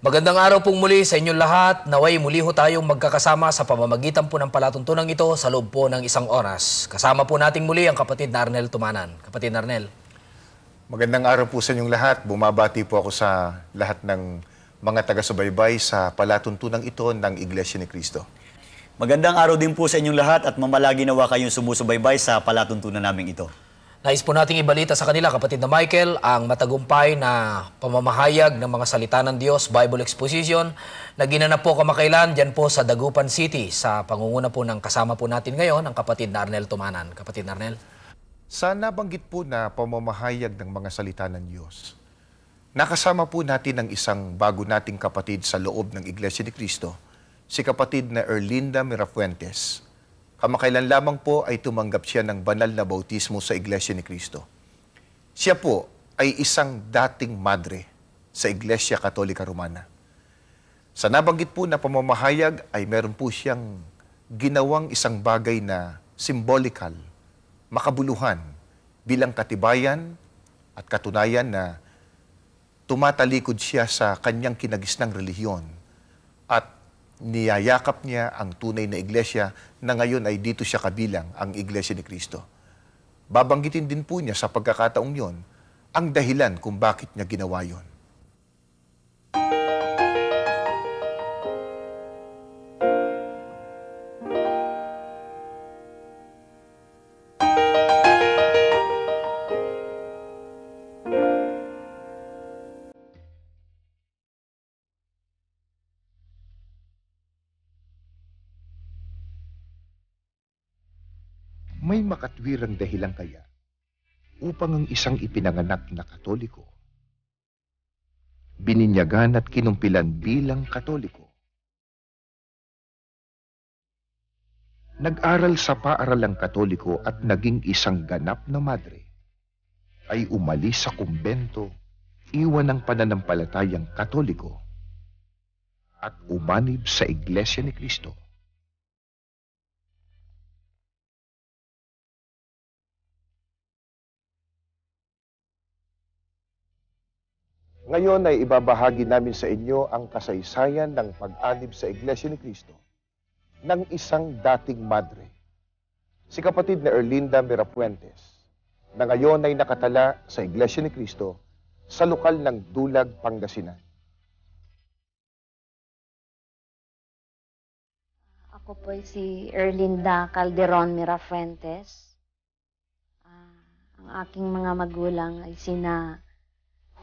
Magandang araw pong muli sa inyong lahat. Naway muli ho tayong magkakasama sa pamamagitan po ng palatuntunan ito sa loob po ng isang oras. Kasama po nating muli ang kapatid na Arnel Tumanan. Kapatid na Arnel. Magandang araw po sa inyong lahat. Bumabati po ako sa lahat ng mga taga-subaybay sa palatuntunan ito ng Iglesia ni Cristo. Magandang araw din po sa inyong lahat at mamalagi nawa kayong sumusubaybay sa palatuntunan naming ito. Nais po nating ibalita sa kanila, kapatid na Michael, ang matagumpay na pamamahayag ng mga salita ng Diyos, Bible Exposition, na ginanap po kamakailan dyan po sa Dagupan City, sa pangunguna po ng kasama po natin ngayon, ang kapatid na Arnel Tumanan. Kapatid na Arnel. Sa nabanggit po na pamamahayag ng mga salita ng Diyos, nakasama po natin ang isang bago nating kapatid sa loob ng Iglesia ni Cristo, si kapatid na Erlinda Mirafuentes. Kamakailan lamang po ay tumanggap siya ng banal na bautismo sa Iglesia ni Cristo. Siya po ay isang dating madre sa Iglesia Katolika Romana. Sa nabanggit po na pamamahayag ay meron po siyang ginawang isang bagay na symbolical, makabuluhan bilang katibayan at katunayan na tumatalikod siya sa kanyang kinagisnang relihiyon at niyayakap niya ang tunay na iglesia na ngayon ay dito siya kabilang ang Iglesia ni Cristo. Babanggitin din po niya sa pagkakataong yon ang dahilan kung bakit niya ginawa yon. May makatwirang dahilan kaya upang ang isang ipinanganak na Katoliko, bininyagan at kinumpilan bilang Katoliko, nag-aral sa paaralang Katoliko at naging isang ganap na madre, ay umalis sa kumbento, iwan ang pananampalatayang Katoliko, at umanib sa Iglesia ni Cristo. Ngayon ay ibabahagi namin sa inyo ang kasaysayan ng pag-anib sa Iglesia ni Cristo ng isang dating madre, si kapatid na Erlinda Mirafuentes, na ngayon ay nakatala sa Iglesia ni Cristo sa lokal ng Dulag, Pangasinan. Ako po si Erlinda Calderon Mirafuentes. Ang aking mga magulang ay sina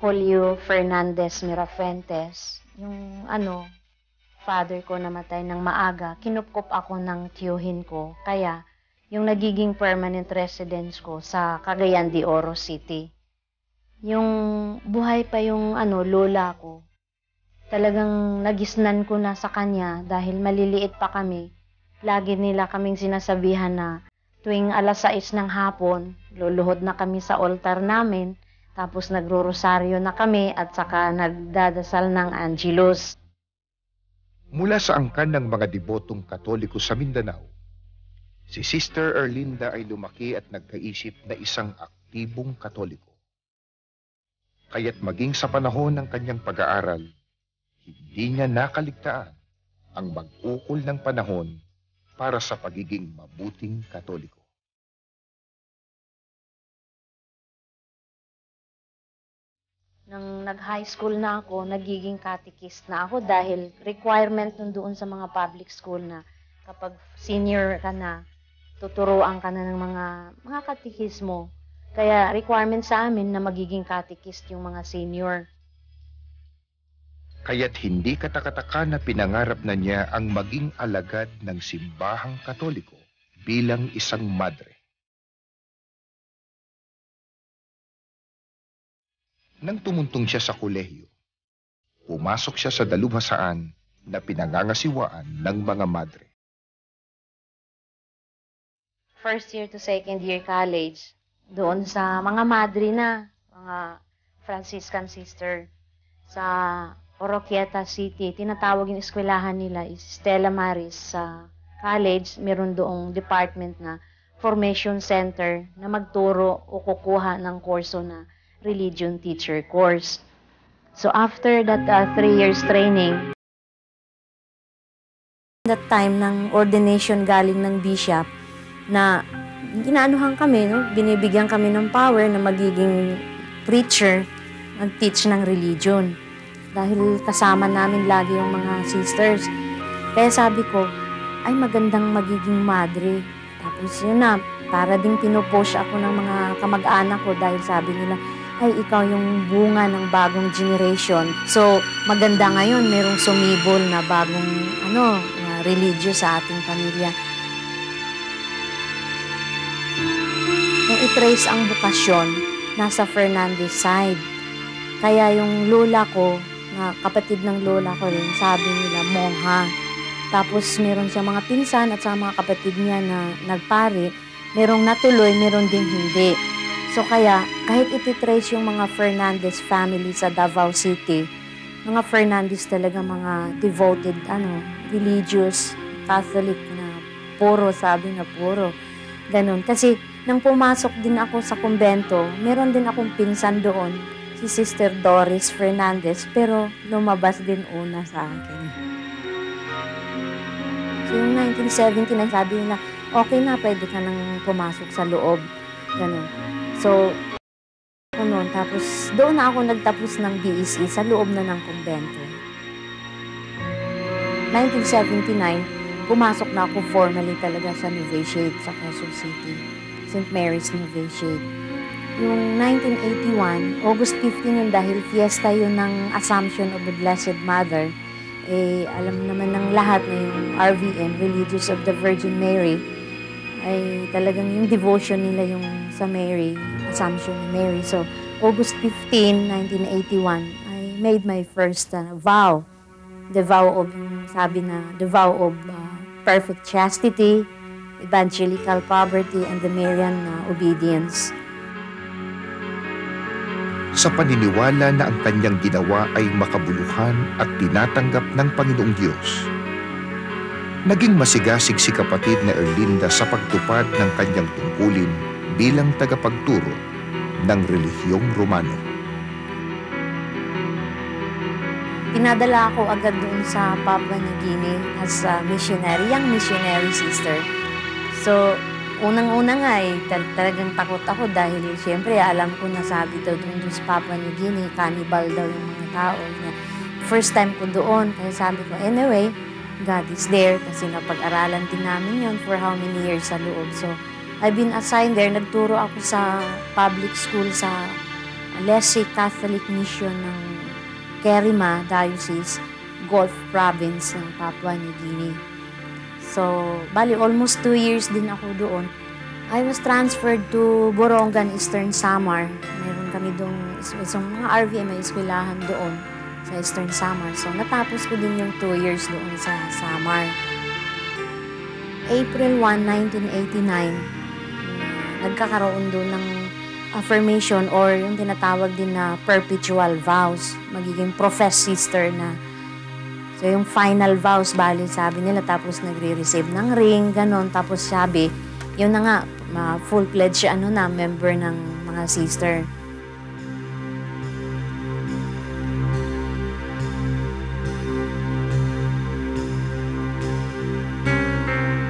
Julio Fernandez Mirafuentes. Yung father ko namatay ng maaga, kinupkup ako ng tiyuhin ko. Kaya yung nagiging permanent residence ko sa Cagayan de Oro City. Yung buhay pa yung lola ko, talagang nagisnan ko na sa kanya dahil maliliit pa kami. Lagi nila kaming sinasabihan na tuwing 6:00 ng hapon, luluhod na kami sa altar namin, tapos nagro-rosaryo na kami at saka nagdadasal ng Angelus. Mula sa angkan ng mga debotong Katoliko sa Mindanao, si Sister Erlinda ay lumaki at nagkaisip na isang aktibong Katoliko. Kaya't maging sa panahon ng kanyang pag-aaral, hindi niya nakaligtaan ang mag-ukol ng panahon para sa pagiging mabuting Katoliko. Nang nag-high school na ako, nagiging catechist na ako dahil requirement nun doon sa mga public school na kapag senior ka na, tuturuan ka na ng mga katekismo. Kaya requirement sa amin na magiging catechist yung mga senior. Kaya't hindi katakataka na pinangarap na niya ang maging alagad ng simbahang Katoliko bilang isang madre. Nang tumuntong siya sa kolehiyo, pumasok siya sa dalubhasaan na pinangangasiwaan ng mga madre. First year to second year college, doon sa mga madre na, mga Franciscan sister, sa Oroquieta City, tinatawag yung eskwelahan nila is Stella Maris sa college. Meron doong department na formation center na magturo o kukuha ng kurso na religion teacher course. So after that 3 years training, that time ng ordination galing ng bishop na ginaanuhan kami, no? Binibigyan kami ng power na magiging preacher, mag-teach ng religion. Dahil kasama namin lagi yung mga sisters. Kaya sabi ko, ay magandang magiging madre. Tapos yun na, para ding pinupush ako ng mga kamag-anak ko dahil sabi nila, ay ikaw yung bunga ng bagong generation. So maganda ngayon, merong sumibol na bagong religious sa ating pamilya. Nung i-trace ang bukasyon, nasa Fernandez side. Kaya yung lola ko, na kapatid ng lola ko rin, sabi nila, mongha. Tapos meron siya mga pinsan at sa mga kapatid niya na nagpari, merong natuloy, meron ding hindi. So kaya, kahit ititrace yung mga Fernandez family sa Davao City, mga Fernandez talaga mga devoted, religious, Catholic na puro, sabi na puro. Ganun. Kasi nang pumasok din ako sa kumbento, meron din akong pinsan doon, si Sister Doris Fernandez, pero lumabas din una sa akin. So yung 1979, sabi nila, okay na, pwede ka nang pumasok sa loob. Ganun. So, noon, tapos doon na ako nagtapos ng BSc sa loob na ng kumbento. 1979, pumasok na ako formally talaga sa Novitiate sa Quezon City, St. Mary's Novitiate. Yung 1981, August 15 yun dahil fiesta yun ng Assumption of the Blessed Mother. Alam naman ng lahat na yung RVM, Religious of the Virgin Mary, ay talagang yung devotion nila yung sa Mary, Assumption ni Mary. So, August 15, 1981, I made my first vow. The vow of, the vow of perfect chastity, evangelical poverty, and the Marian obedience. Sa paniniwala na ang kanyang ginawa ay makabuluhan at tinatanggap ng Panginoong Diyos, naging masigasig si kapatid na Erlinda sa pagtupad ng kanyang tungkulin bilang tagapagturo ng relihiyong Romano. Pinadala ako agad doon sa Papua New Guinea as a missionary, young missionary sister. So, unang-una nga talagang takot ako dahil siyempre alam ko na sabi daw doon sa Papua New Guinea, cannibal daw yung mga tao. First time ko doon, kaya sabi ko, anyway, God is there kasi napag-aralan din namin yun for how many years sa loob. So, I've been assigned there. Nagturo ako sa public school sa Alessi Catholic Mission ng Kerima Diocese, Gulf Province ng Papua New Guinea. So, bali, almost 2 years din ako doon. I was transferred to Borongan, Eastern Samar. Meron kami doon, isang mga RVM, may eskwelahan doon sa Eastern Samar. So, natapos ko din yung 2 years doon sa Samar. April 1, 1989, nagkakaroon doon ng affirmation or yung tinatawag din na perpetual vows. Magiging professed sister na. So, yung final vows, bali, sabi nila, tapos nagre-receive ng ring, ganon. Tapos sabi, yun na nga, full-fledged member ng mga sister.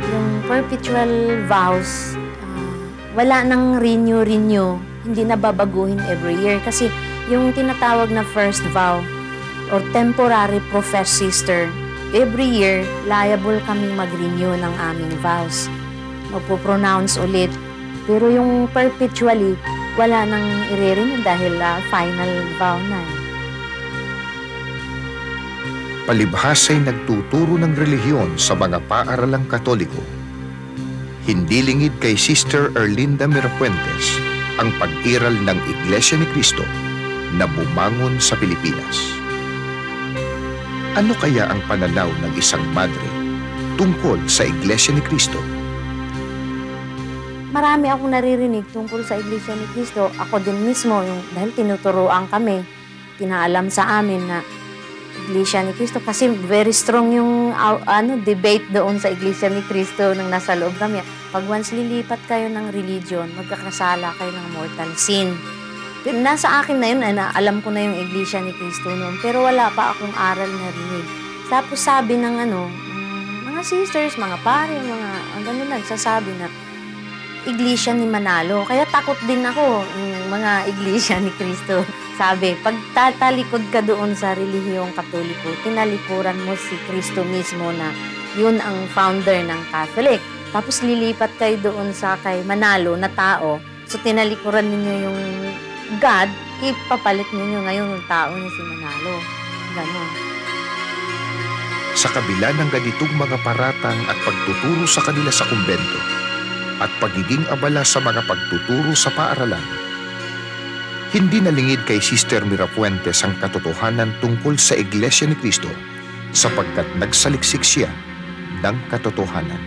Yung perpetual vows, wala nang renew. Hindi na babaguhin every year. Kasi yung tinatawag na first vow, or temporary professed sister, every year, liable kaming mag-renew ng aming vows. Magpo-pronounce ulit. Pero yung perpetually, wala nang i-renew dahil final vow na. Palibhas ay nagtuturo ng relihiyon sa mga paaralang Katoliko. Hindi lingid kay Sister Erlinda Mirafuentes ang pag-iral ng Iglesia ni Cristo na bumangon sa Pilipinas. Ano kaya ang pananaw ng isang madre tungkol sa Iglesia ni Cristo? Marami akong naririnig tungkol sa Iglesia ni Cristo. Ako din mismo, dahil tinuturoan kami, tinaalam sa amin na Iglesia ni Cristo. Kasi very strong yung debate doon sa Iglesia ni Cristo nang nasa loob kami. Pag once lilipat kayo ng religion, magkakasala kayo ng mortal sin. Pero nasa akin na yun, alam ko na yung Iglesia ni Cristo noon, pero wala pa akong aral na rinig. Tapos sabi ng mga sisters, mga pare, ang gano'n nagsasabi na Iglesia ni Manalo. Kaya takot din ako, yung mga Iglesia ni Cristo. Sabi, pag tatalikod ka doon sa relihiyong Katoliko, tinalikuran mo si Cristo mismo na yun ang founder ng Catholic. Tapos lilipat kayo doon sa kay Manalo na tao. So tinalikuran ninyo yung God, ipapalit ninyo ngayon yung tao na si Manalo. Ganon. Sa kabila ng ganitong mga paratang at pagtuturo sa kanila sa kumbento at pagiging abala sa mga pagtuturo sa paaralan, hindi nalingid kay Sister Mirafuentes ang katotohanan tungkol sa Iglesia ni Cristo sapagkat nagsaliksik siya ng katotohanan.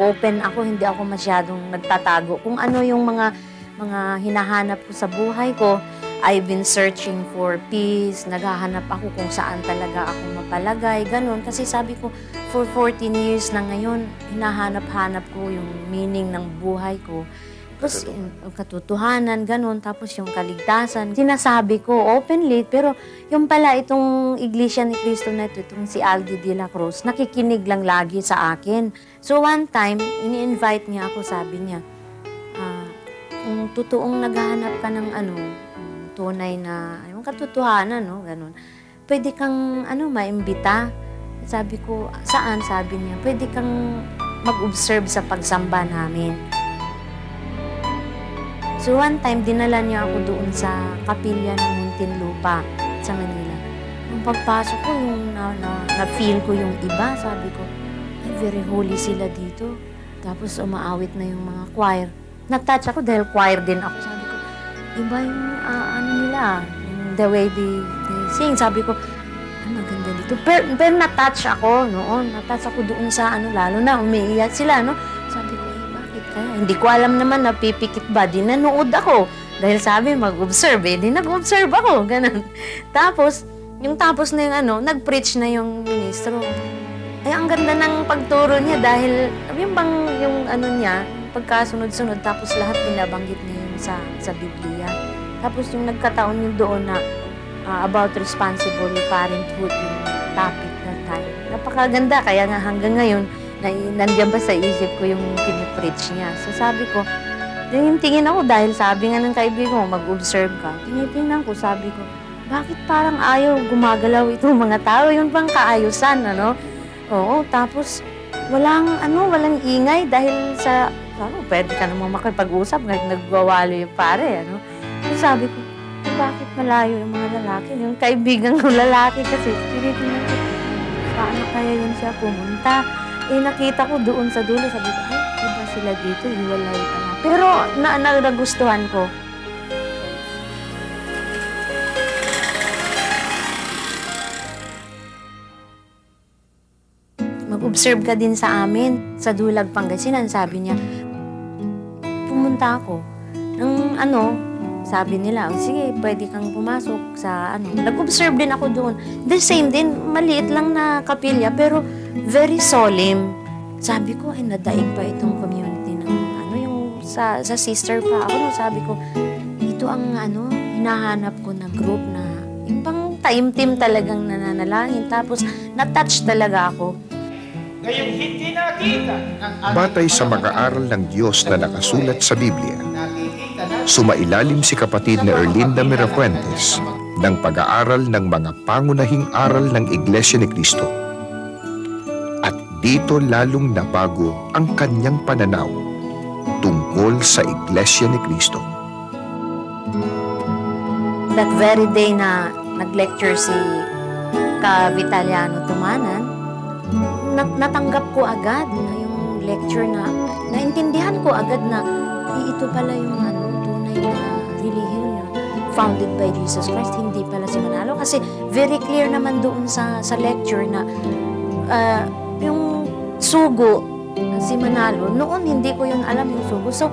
Open ako, hindi ako masyadong nagtatago. Kung ano yung mga hinahanap ko sa buhay ko, I've been searching for peace, naghahanap ako kung saan talaga ako mapalagay, ganun. Kasi sabi ko, for 14 years na ngayon, hinahanap-hanap ko yung meaning ng buhay ko. Tapos yung katotohanan, ganun. Tapos yung kaligtasan. Sinasabi ko openly, pero yung pala itong Iglesia ni Cristo na ito, itong si Aldi de la Cruz, nakikinig lang lagi sa akin. So one time, ini-invite niya ako, sabi niya, kung totoong naghahanap ka ng tunay na, yung katotohanan, no, ganun, pwede kang, maimbita. Sabi ko, saan? Sabi niya, pwede kang mag-observe sa pagsamba namin. So one time, dinala niya ako doon sa kapilya ng Muntinlupa sa Manila. Nung pagpasok ko, yung na-feel ko yung iba, sabi ko, ay, very holy sila dito. Tapos umaawit na yung mga choir. Nag-touch ako dahil choir din ako. Sabi ko, iba yung nila, yung the way they sing. Sabi ko, ay, maganda dito. Pero na-touch ako noon. Na-touch ako doon sa lalo na umiiyak sila, no? Sabi ko, bakit kaya? Hindi ko alam naman na pipikit ba. Di nanood ako. Dahil sabi, mag-observe. Di nag-observe ako. Ganun. Tapos na yung nag-preach na yung ministro. Ay, ang ganda ng pagturo niya dahil, yung niya, pagkasunod-sunod, tapos lahat binabanggit niya yun sa Biblia. Tapos yung nagkataon yung doon na about responsible parenthood, yung topic that time. Napakaganda, kaya nga hanggang ngayon, nandiyan ba sa isip ko yung pinipreach niya. So sabi ko, tingin ako dahil sabi nga ng kaibigan ko, mag-observe ka. Tinitingnan ko, sabi ko, bakit parang ayaw gumagalaw itong mga tao? Yun bang kaayusan, Oo, tapos walang ingay dahil sa, pwede ka namang makipag-usap, nagwawalo yung pare, So sabi ko, bakit malayo yung mga lalaki? Yung kaibigan ko lalaki kasi, tinitingnan ko, paano kaya yun siya pumunta? Nakita ko doon sa dulo, sabi ko, ay, iba sila dito, iwalay ka na. Pero nagustuhan ko. Mag-observe ka din sa amin, sa Dulag, Pangasinan. Sabi niya, pumunta ako. Sabi nila, sige, pwede kang pumasok sa Nag-observe din ako doon. The same din, maliit lang na kapilya, pero very solemn. Sabi ko, ay, nadaig pa itong community ng yung sa sister pa ako. Sabi ko, ito ang hinahanap ko na group na yung pang taimtim talagang nananalangin. Tapos, na-touch talaga ako. Ngayong hindi nakita Batay sa mga aral ng Diyos na nakasulat sa Biblia, sumailalim si kapatid na Erlinda Mirafuentes ng pag-aaral ng mga pangunahing aral ng Iglesia ni Cristo. At dito lalong nabago ang kanyang pananaw tungkol sa Iglesia ni Cristo. That very day na nag-lecture si Ka Vitaliano Tumanan, natanggap ko agad na yung lecture na naintindihan ko agad na ito pala yung tunay na religion na founded by Jesus Christ, hindi pala si Manalo. Kasi very clear naman doon sa lecture na yung sugo si Manalo, noon hindi ko yun alam yung sugo. So,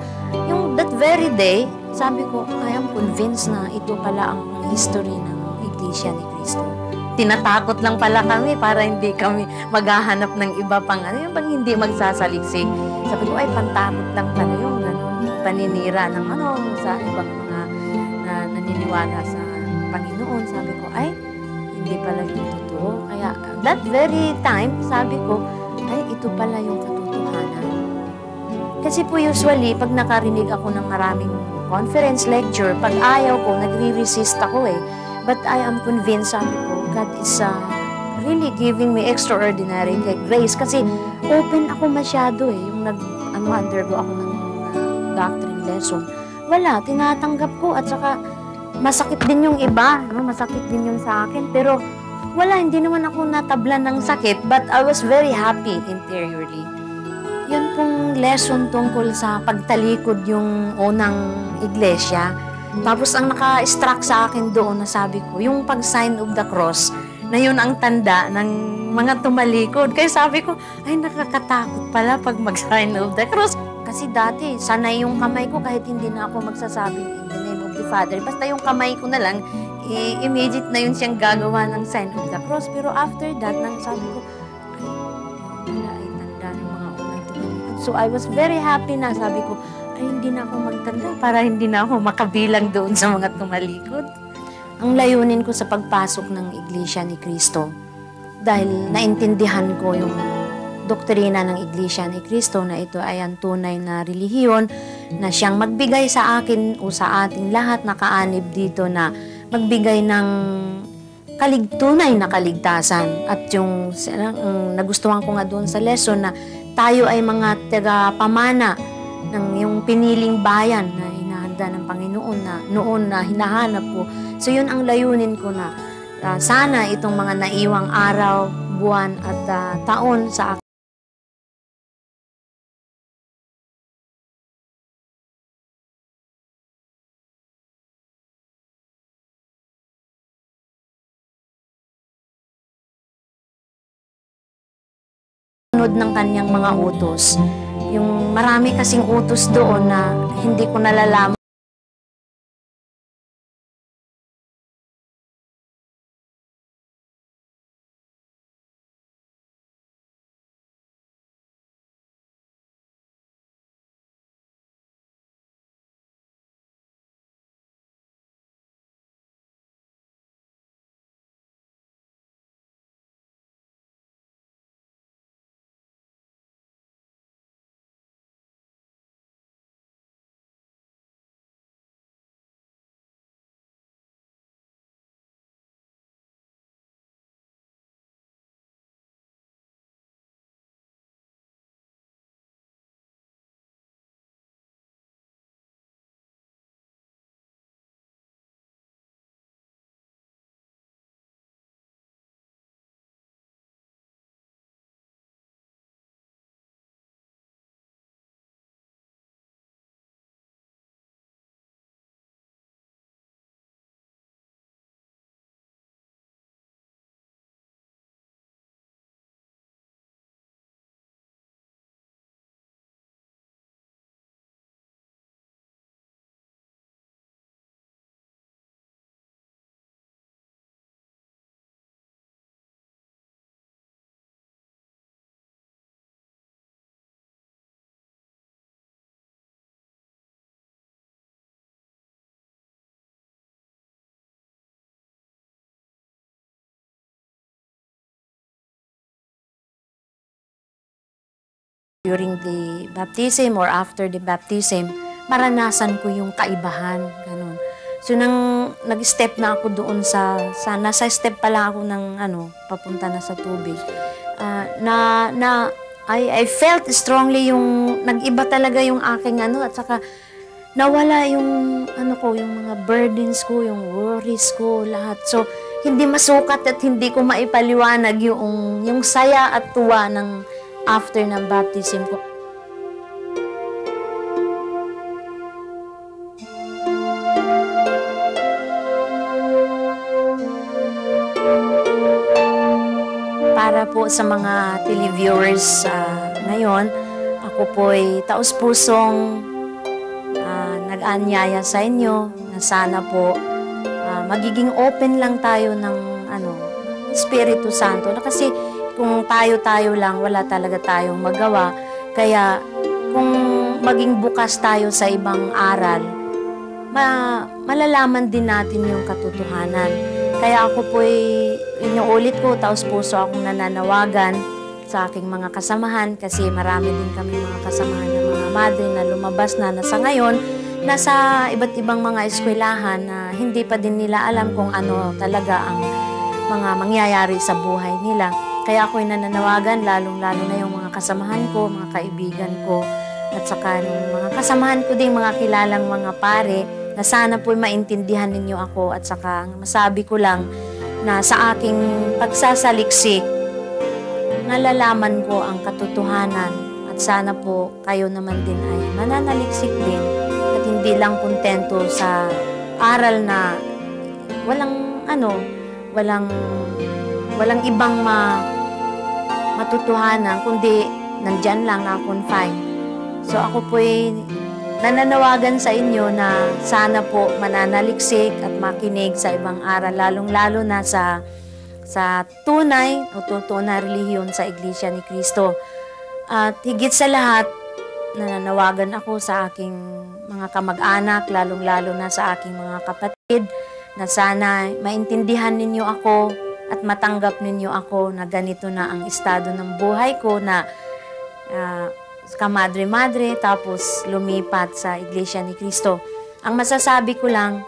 yung that very day, sabi ko, I am convinced na ito pala ang history ng Iglesia ni Cristo. Tinatakot lang pala kami para hindi kami maghahanap ng iba pang yung bang hindi magsasaliksik. Sabi ko, ay, pantakot lang pala yung paninira ng sa ibang mga naniniwala sa Panginoon. Sabi ko, ay, hindi pala yung totoo. Kaya that very time, sabi ko, ay, ito pala yung katotohanan. Kasi po usually, pag nakarinig ako ng maraming conference lecture, pag ayaw ko, nagre-resist ako eh. But I am convinced, sabi ko, God is really giving me extraordinary grace. Kasi open ako masyado eh. Yung undergo ako ng doctrine lesson. Wala, tinatanggap ko at saka masakit din yung iba. No? Masakit din yung sa akin. Pero wala, hindi naman ako natablan ng sakit. But I was very happy interiorly. Yun pong lesson tungkol sa pagtalikod yung unang iglesia. Tapos ang naka-struck sa akin doon na sabi ko, yung pag-sign of the cross, na yun ang tanda ng mga tumalikod. Kaya sabi ko, ay nakakatakot pala pag mag-sign of the cross. Kasi dati, sanay yung kamay ko kahit hindi na ako magsasabing in the name of the Father. Basta yung kamay ko na lang, immediate na yun siyang gagawa ng sign of the cross. Pero after that, nang sabi ko, ay, wala ay tanda ng mga unang tumalikod. So I was very happy na sabi ko, ay hindi na ako magtanda para hindi na ako makabilang doon sa mga tumalikod. Ang layunin ko sa pagpasok ng Iglesia ni Cristo, dahil naintindihan ko yung doktrina ng Iglesia ni Cristo na ito ay ang tunay na relihiyon na siyang magbigay sa akin o sa ating lahat na kaanib dito na magbigay ng tunay na kaligtasan. At yung nagustuhan ko nga doon sa lesson na tayo ay mga tagapamana ng yung piniling bayan na hinahanda ng Panginoon na noon na hinahanap ko. So yun ang layunin ko na sana itong mga naiwang araw, buwan at taon sa sunod ng kanyang mga utos. Yung marami kasing utos doon na hindi ko nalalaman. During the baptism or after the baptism, maranasan ko yung kaibahan, ganun. So nang nag-step na ako doon nasa step pa lang ako ng papunta na sa tubig. I felt strongly yung nag-iba talaga yung aking at saka nawala yung yung mga burdens ko, yung worries ko, lahat. So hindi masukat at hindi ko maipaliwanag yung saya at tuwa ng after ng baptism ko. Para po sa mga televiewers ngayon, ako po'y taos-pusong nag-aanyaya sa inyo na sana po magiging open lang tayo ng Espiritu Santo. Kasi kung tayo-tayo lang, wala talaga tayong magawa. Kaya kung maging bukas tayo sa ibang aral, malalaman din natin yung katotohanan. Kaya ako po'y inuulit ko, taos puso akong nananawagan sa aking mga kasamahan kasi marami din kami mga kasamahan ng mga madre na lumabas na sa ngayon nasa iba't ibang mga eskwelahan na hindi pa din nila alam kung ano talaga ang mga mangyayari sa buhay nila. Kaya ako'y nananawagan, lalong-lalo na yung mga kasamahan ko, mga kaibigan ko, at saka yung mga kasamahan ko din, mga kilalang mga pare, na sana po'y maintindihan ninyo ako. At saka masabi ko lang na sa aking pagsasaliksik, nalalaman ko ang katotohanan. At sana po kayo naman din ay mananaliksik din at hindi lang kontento sa aral na walang ibang matutuhanan, kundi nandyan lang na-confine. So ako po'y nananawagan sa inyo na sana po mananaliksik at makinig sa ibang aral, lalong-lalo na sa tunay o totoo na relihiyon sa Iglesia ni Cristo. At higit sa lahat, nananawagan ako sa aking mga kamag-anak, lalong-lalo na sa aking mga kapatid, na sana maintindihan ninyo ako at matanggap ninyo ako na ganito na ang estado ng buhay ko, na kamadre-madre tapos lumipat sa Iglesia ni Cristo. Ang masasabi ko lang,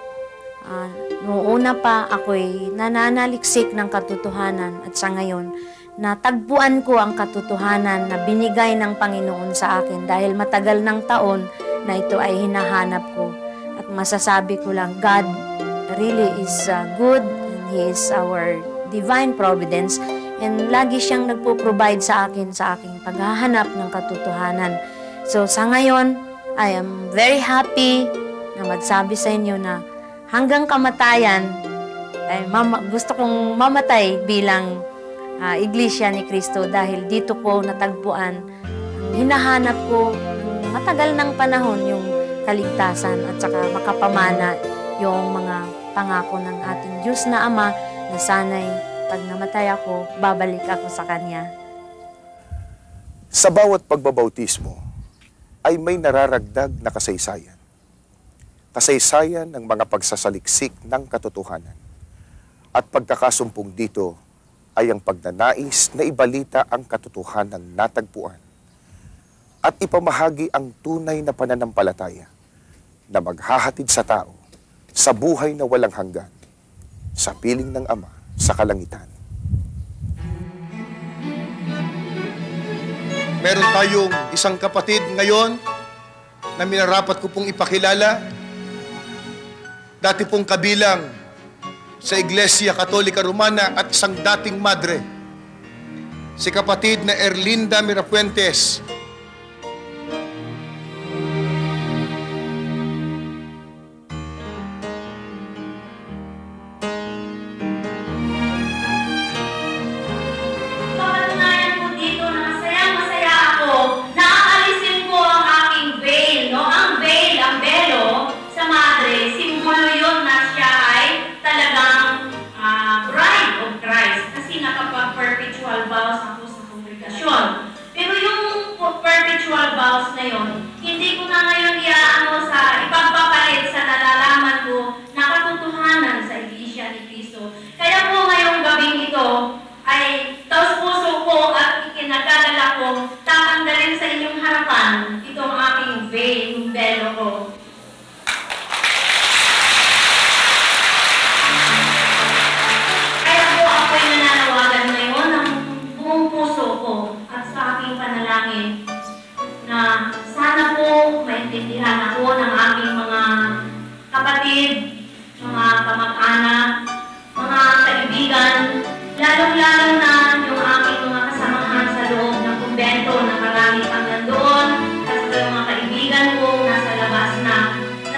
noong una pa ako'y nananaliksik ng katotohanan at sa ngayon, natagpuan ko ang katotohanan na binigay ng Panginoon sa akin dahil matagal ng taon na ito ay hinahanap ko. At masasabi ko lang, God really is good and He is our divine providence and lagi siyang nagpo-provide sa akin sa aking paghahanap ng katotohanan. So sa ngayon, I am very happy na magsabi sa inyo na hanggang kamatayan, ay gusto kong mamatay bilang Iglesia ni Cristo dahil dito ko natagpuan ang hinahanap ko ng matagal ng panahon, yung kaligtasan at saka makapamana yung mga pangako ng ating Diyos na Ama na sana'y pag namatay ako, babalik ako sa Kanya. Sa bawat pagbabautismo ay may nararagdag na kasaysayan. Kasaysayan ng mga pagsasaliksik ng katotohanan. At pagkakasumpong dito ay ang pagnanais na ibalita ang katotohanan natagpuan at ipamahagi ang tunay na pananampalataya na maghahatid sa tao sa buhay na walang hanggan sa piling ng Ama sa kalangitan. Meron tayong isang kapatid ngayon na minarapat ko pong ipakilala. Dati pong kabilang sa Iglesia Katolika Romana at isang dating madre, si kapatid na Erlinda Mirafuentes. Hindi ko na ngayon sa ipagpapalit sa nalalaman ko na katotohanan sa Iglesia ni Cristo. Kaya po ngayong gabing ito ay taos puso ko at ikinagdadala ko tatanggalin sa inyong harapan itong aking veil, yung belo ko. Kaya po ako'y nananawagan ngayon ng buong puso ko at sa aking panalangin na sana po maintindihan ako ng aking mga kapatid, mga kamag-anak, mga kaibigan, lalong-lalo na yung aking mga kasamahan sa loob ng kumbento na marami pang nandoon, at sa mga kaibigan ko nasa labas na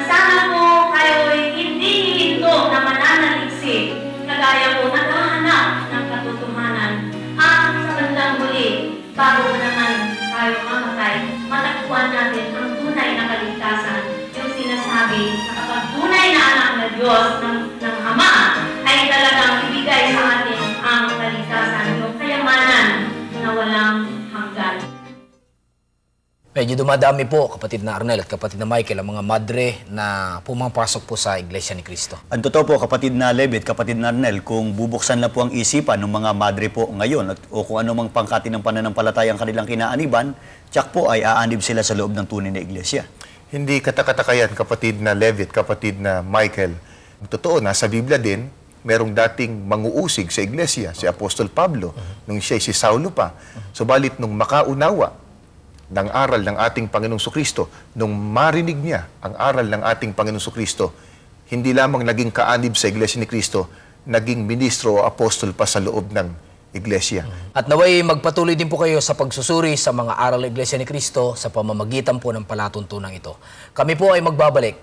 sana po kayo'y hindi hihinto na mananaliksik, kagaya ko naghahanap ng katotohanan at sa bandang huli, bago naman tayo mamatay, matagpuan natin ang tunay na kaligtasan. Yung sinasabi na kapag tunay na anak na Diyos ng Ama ay talagang ibigay sa atin ang kaligtasan, yung kayamanan na walang hanggan. Medyo dumadami po, kapatid na Arnel at kapatid na Michael, ang mga madre na pumapasok po sa Iglesia ni Cristo. Ang totoo po, kapatid na Levi at kapatid na Arnel, kung bubuksan na po ang isipan ng mga madre po ngayon o kung ano mang pangkati ng pananampalataya ang kanilang kinaaniban, tsak po ay aanib sila sa loob ng tunay na iglesia. Hindi katakatakayan, kapatid na Levitt, kapatid na Michael. Totoo, nasa Biblia din, merong dating manguusig sa iglesia, si Apostol Pablo, nung siya si Saulo pa. Subalit nung makaunawa ng aral ng ating Panginoong Sukristo, nung marinig niya ang aral ng ating Panginoong Sukristo, hindi lamang naging kaanib sa Iglesia ni Cristo, naging ministro o apostol pa sa loob ng Iglesia. At naway magpatuloy din po kayo sa pagsusuri sa mga aral ng Iglesia ni Cristo sa pamamagitan po ng palatuntunan ito. Kami po ay magbabalik.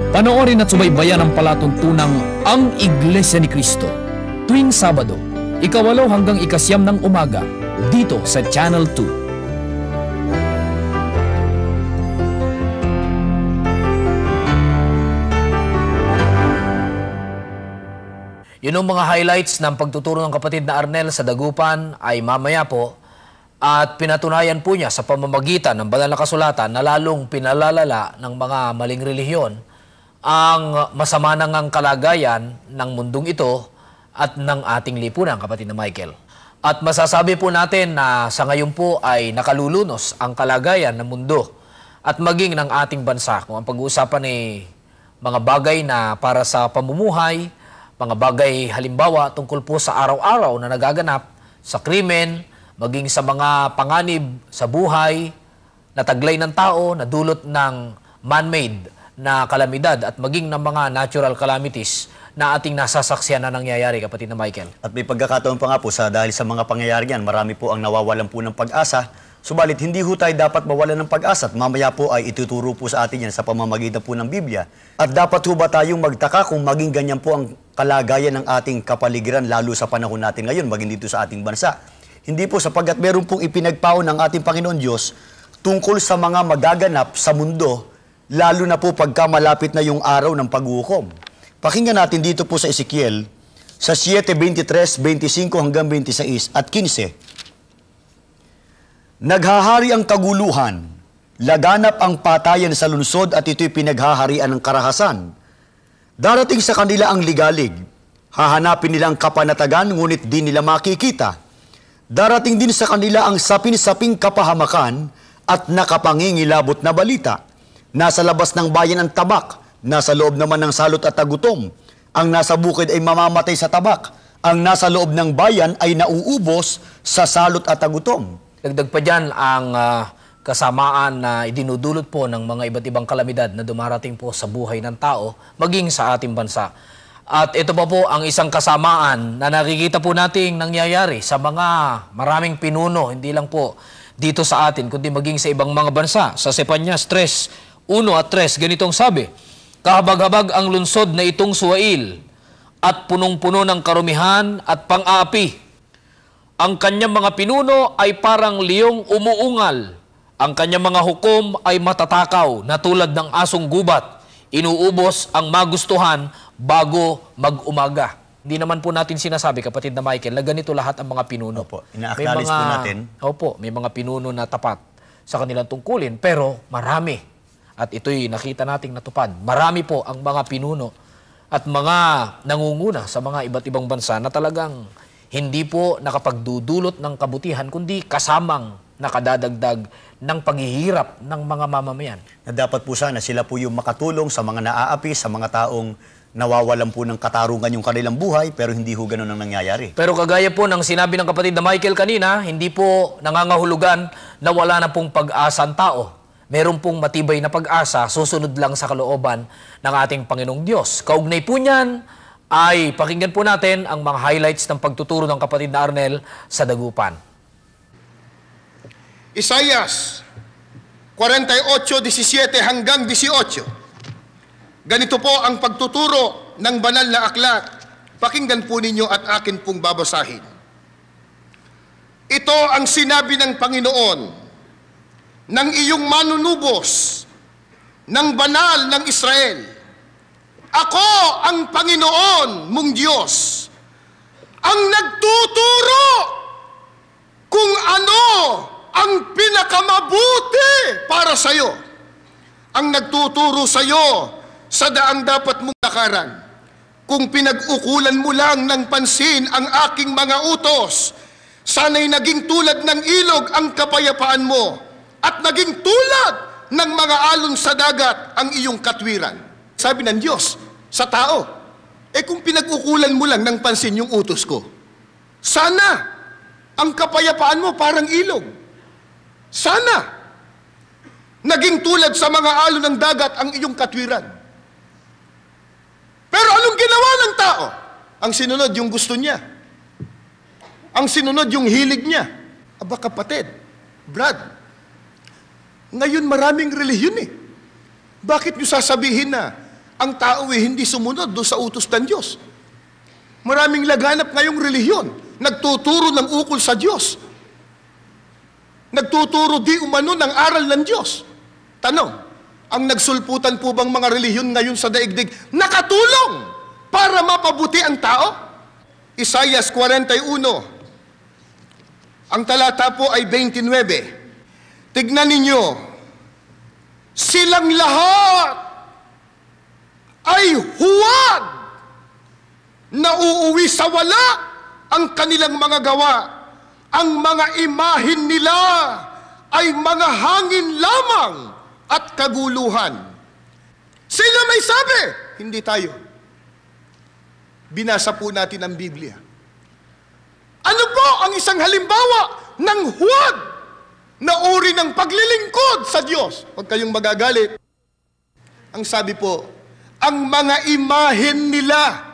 Panoorin at subaybayan ang palatuntunang Ang Iglesia ni Cristo tuwing Sabado, 8 hanggang 9 ng umaga, dito sa Channel 2. Yun ang mga highlights ng pagtuturo ng kapatid na Arnel sa Dagupan ay mamaya po, at pinatunayan po niya sa pamamagitan ng banal na kasulatan na lalong pinalalala ng mga maling relihiyon ang masama ng kalagayan ng mundong ito at ng ating lipunan, kapatid na Michael. At masasabi po natin na sa ngayon po ay nakalulunos ang kalagayan ng mundo at maging ng ating bansa. Kung ang pag-uusapan ay mga bagay na para sa pamumuhay, mga bagay halimbawa tungkol po sa araw-araw na nagaganap, sa krimen, maging sa mga panganib sa buhay, na taglay ng tao, na dulot ng man-made na kalamidad at maging ng mga natural calamities na ating nasasaksiyan na nangyayari, kapatid na Michael. At may pagkakataon pa nga po dahil sa mga pangyayari yan, marami po ang nawawalan po ng pag-asa. Subalit hindi ho tayo dapat mawalan ng pag-asa at mamaya po ay ituturo po sa atin yan sa pamamagitan po ng Biblia. At dapat ho ba tayong magtaka kung maging ganyan po ang kalagayan ng ating kapaligiran lalo sa panahon natin ngayon, maging dito sa ating bansa. Hindi po, sapagkat meron pong ipinagpao ng ating Panginoon Diyos tungkol sa mga magaganap sa mundo, lalo na po pagka malapit na yung araw ng paghukom. Pakinggan natin dito po sa Ezekiel, sa 7:23, 25 hanggang 26 at 15. Naghahari ang kaguluhan, laganap ang patayan sa lungsod at ito'y pinaghaharian ng karahasan. Darating sa kanila ang ligalig, hahanapin nila ang kapanatagan ngunit di nila makikita. Darating din sa kanila ang sapin-saping kapahamakan at nakapangingilabot na balita. Nasa labas ng bayan ang tabak, nasa loob naman ng salot at tagutom. Ang nasa bukid ay mamamatay sa tabak. Ang nasa loob ng bayan ay nauubos sa salot at tagutom. Dagdag pa dyan ang kasamaan na idinudulot po ng mga iba't ibang kalamidad na dumarating po sa buhay ng tao, maging sa ating bansa. At ito pa po ang isang kasamaan na nakikita po nating nangyayari sa mga maraming pinuno, hindi lang po dito sa atin, kundi maging sa ibang mga bansa. Sa Sepanyas 3:1 at 3, ganitong sabi, kahabag-habag ang lunsod na itong Suwail at punong-puno ng karumihan at pang-aapi. Ang kanyang mga pinuno ay parang liyong umuungal. Ang kanyang mga hukom ay matatakaw na tulad ng asong gubat. Inuubos ang magustuhan bago mag-umaga. Hindi naman po natin sinasabi, kapatid na Michael, na ganito lahat ang mga pinuno. Opo, ina-acknowledge po natin. Opo, may mga pinuno na tapat sa kanilang tungkulin, pero marami. At ito'y nakita nating natupad. Marami po ang mga pinuno at mga nangunguna sa mga iba't ibang bansa na talagang hindi po nakapagdudulot ng kabutihan, kundi kasamang nakadadagdag ng paghihirap ng mga mamamayan. Na dapat po sana sila po yung makatulong sa mga naaapi, sa mga taong nawawalan po ng katarungan yung kanilang buhay, pero hindi ho ganun ang nangyayari. Pero kagaya po ng sinabi ng kapatid na Michael kanina, hindi po nangangahulugan na wala na pong pag-asa ang tao. Meron pong matibay na pag-asa, susunod lang sa kalooban ng ating Panginoong Diyos. Kaugnay po niyan ay pakinggan po natin ang mga highlights ng pagtuturo ng kapatid na Arnel sa Dagupan. Isaias 48:17 hanggang 18. Ganito po ang pagtuturo ng banal na aklat. Pakinggan po ninyo at akin pong babasahin. Ito ang sinabi ng Panginoon ng iyong manunubos ng banal ng Israel. Ako ang Panginoon mong Diyos, ang sa'yo, ang nagtuturo sa'yo sa daang dapat mong lakaran. Kung pinag-ukulan mo lang ng pansin ang aking mga utos, sana'y naging tulad ng ilog ang kapayapaan mo at naging tulad ng mga alon sa dagat ang iyong katwiran. Sabi ng Diyos sa tao, kung pinag-ukulan mo lang ng pansin yung utos ko, sana ang kapayapaan mo parang ilog. Sana naging tulad sa mga alon ng dagat ang iyong katwiran. Pero anong ginawa ng tao? Ang sinunod yung gusto niya. Ang sinunod yung hilig niya. Aba kapatid, Brad, ngayon maraming relihiyon eh. Bakit niyo sasabihin na ang tao hindi sumunod doon sa utos ng Diyos? Maraming laganap ngayong relihiyon. Nagtuturo ng ukol sa Diyos. Nagtuturo di umano ng aral ng Diyos. Tanong, ang nagsulputan po bang mga relihiyon ngayon sa daigdig nakatulong para mapabuti ang tao? Isaiah 41, ang talata po ay 29. Tignan ninyo, silang lahat ay huwad na uuwi sa wala ang kanilang mga gawa. Ang mga imahin nila ay mga hangin lamang at kaguluhan. Sila may sabi, hindi tayo. Binasa po natin ang Biblia. Ano po ang isang halimbawa ng huwad na uri ng paglilingkod sa Diyos? Huwag kayong magagalit. Ang sabi po, ang mga imahen nila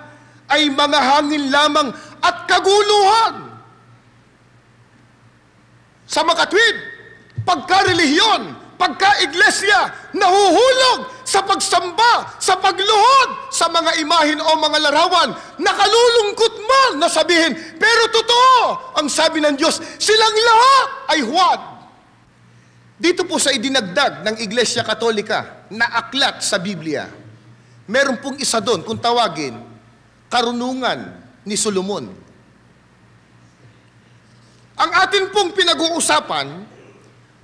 ay mga hangin lamang at kaguluhan. Sa makatwid, pagka-relihiyon, pagka-iglesia, nahuhulog sa pagsamba, sa pagluhod sa mga imahin o mga larawan. Nakalulungkot man na sabihin, pero totoo, ang sabi ng Diyos, silang lahat ay huwad. Dito po sa idinagdag ng Iglesia Katolika na aklat sa Biblia, meron pong isa doon, kung tawagin, Karunungan ni Solomon. Ang atin pong pinag-uusapan,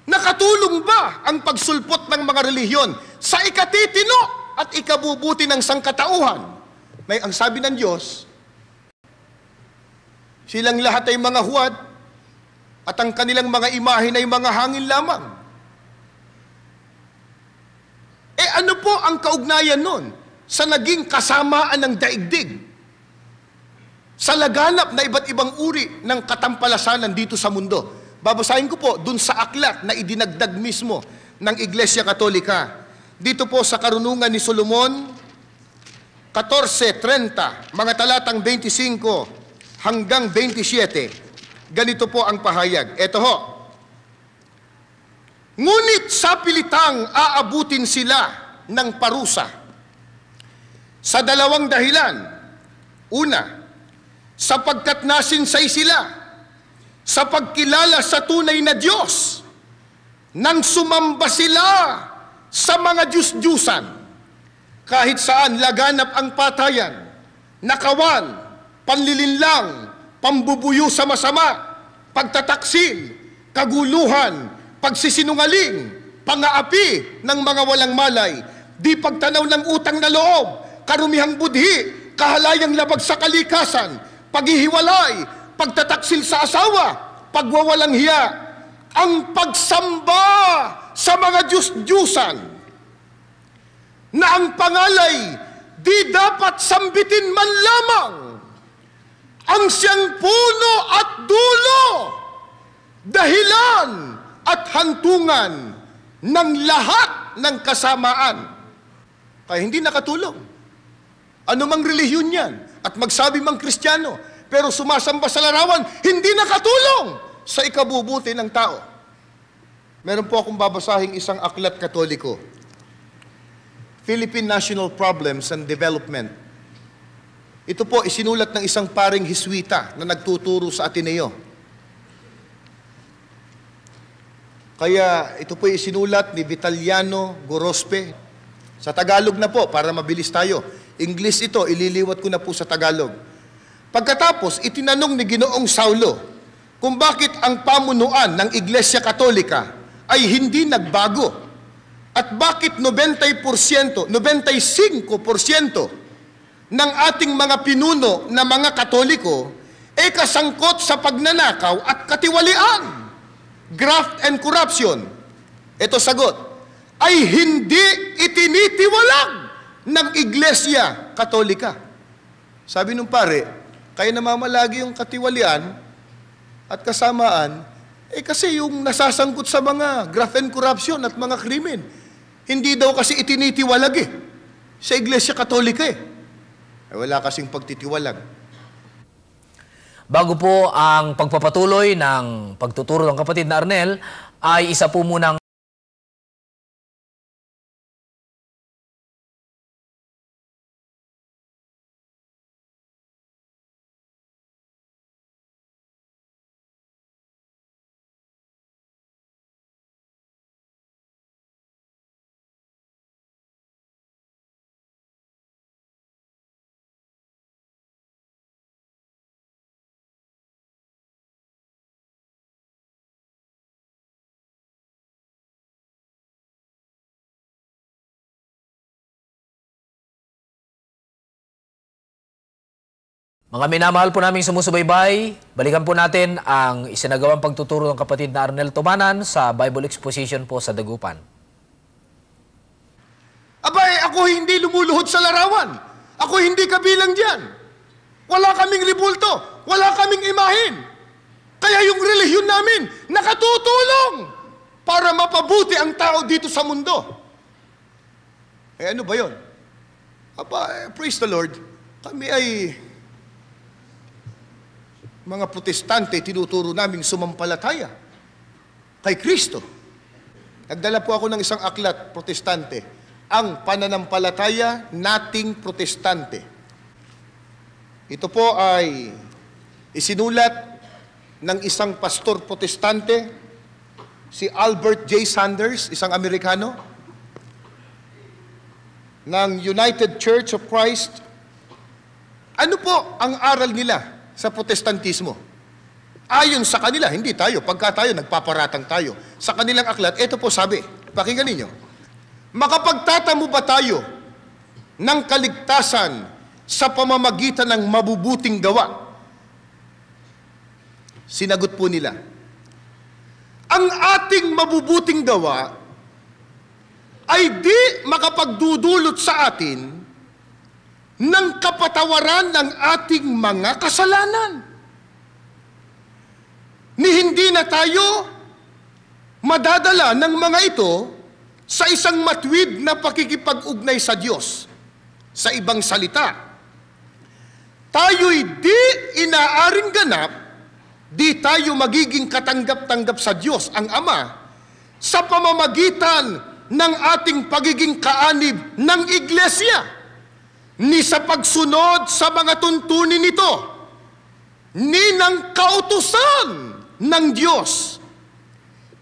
nakatulong ba ang pagsulpot ng mga relihiyon sa ikatitino at ikabubuti ng sangkatauhan? May ang sabi ng Diyos, silang lahat ay mga huwad at ang kanilang mga imahin ay mga hangin lamang. Ano po ang kaugnayan nun sa naging kasamaan ng daigdig? Sa laganap na iba't ibang uri ng katampalasanan dito sa mundo. Babasahin ko po dun sa aklat na idinagdag mismo ng Iglesia Katolika. Dito po sa Karunungan ni Solomon, 14:30, mga talatang 25 hanggang 27. Ganito po ang pahayag. Ito ho. Ngunit sa pilitang aabutin sila ng parusa sa dalawang dahilan. Una, sapagkat nasinsay sila sa pagkilala sa tunay na Diyos nang sumamba sila sa mga Diyos-Diyusan. Kahit saan laganap ang patayan, nakawan, panlilinlang, pambubuyo sa masama, pagtataksil, kaguluhan, pagsisinungaling, pangaapi ng mga walang malay, di pagtanaw ng utang na loob, karumihang budhi, kahalayang labag sa kalikasan, paghihiwalay, pagtataksil sa asawa, pagwawalang hiya, ang pagsamba sa mga Diyos-Diyusan, na ang pangalay di dapat sambitin man lamang, ang siyang puno at dulo, dahilan at hantungan ng lahat ng kasamaan. Kaya hindi nakatulong. Ano mang relihiyon yan, at magsabi mang Kristiyano, pero sumasamba sa larawan, hindi nakatulong sa ikabubuti ng tao. Meron po akong babasahing isang aklat Katoliko, Philippine National Problems and Development. Ito po isinulat ng isang paring Hiswita na nagtuturo sa Ateneo. Kaya ito po isinulat ni Vitaliano Gorospe. Sa Tagalog na po, para mabilis tayo. English ito, ililiwat ko na po sa Tagalog. Pagkatapos, itinanong ni Ginoong Saulo kung bakit ang pamunuan ng Iglesia Katolika ay hindi nagbago At bakit 90%, 95% ng ating mga pinuno na mga Katoliko kasangkot sa pagnanakaw at katiwalian, graft and corruption? Ito sagot, ay hindi itinitiwalag ng Iglesia Katolika. Sabi nung pare, kaya namamalagi yung katiwalian at kasamaan, kasi yung nasasangkot sa mga graft and corruption at mga krimen, hindi daw kasi itinitiwalag sa Iglesia Katolika wala kasing pagtitiwalag. Bago po ang pagpapatuloy ng pagtuturo ng kapatid na Arnel, ay isa po munang mga minamahal po naming sumusubaybay, balikan po natin ang isinagawang pagtuturo ng kapatid na Arnel Tumanan sa Bible Exposition po sa Dagupan. Abay, ako hindi lumuluhod sa larawan. Ako hindi kabilang diyan. Wala kaming ribulto, wala kaming imahin. Kaya yung relihiyon namin nakatutulong para mapabuti ang tao dito sa mundo. Ano ba yun? Praise the Lord. Kami ay mga protestante, tinuturo naming sumampalataya kay Kristo. Nagdala po ako ng isang aklat, protestante, ang pananampalataya nating protestante. Ito po ay isinulat ng isang pastor protestante, si Albert J. Sanders, isang Amerikano, ng United Church of Christ. Ano po ang aral nila sa protestantismo? Ayon sa kanila, hindi tayo. Pagka tayo, nagpaparatang tayo. Sa kanilang aklat, ito po sabi, pakinggan ninyo, makapagtatamo ba tayo ng kaligtasan sa pamamagitan ng mabubuting gawa? Sinagot po nila, ang ating mabubuting gawa ay di makapagdudulot sa atin ng kapatawaran ng ating mga kasalanan. Ni hindi na tayo madadala ng mga ito sa isang matwid na pakikipag-ugnay sa Diyos. Sa ibang salita, tayo'y di inaaring ganap, di tayo magiging katanggap-tanggap sa Diyos, ang Ama, sa pamamagitan ng ating pagiging kaanib ng Iglesia, ni sa pagsunod sa mga tuntunin nito, ni ng kautusan ng Diyos.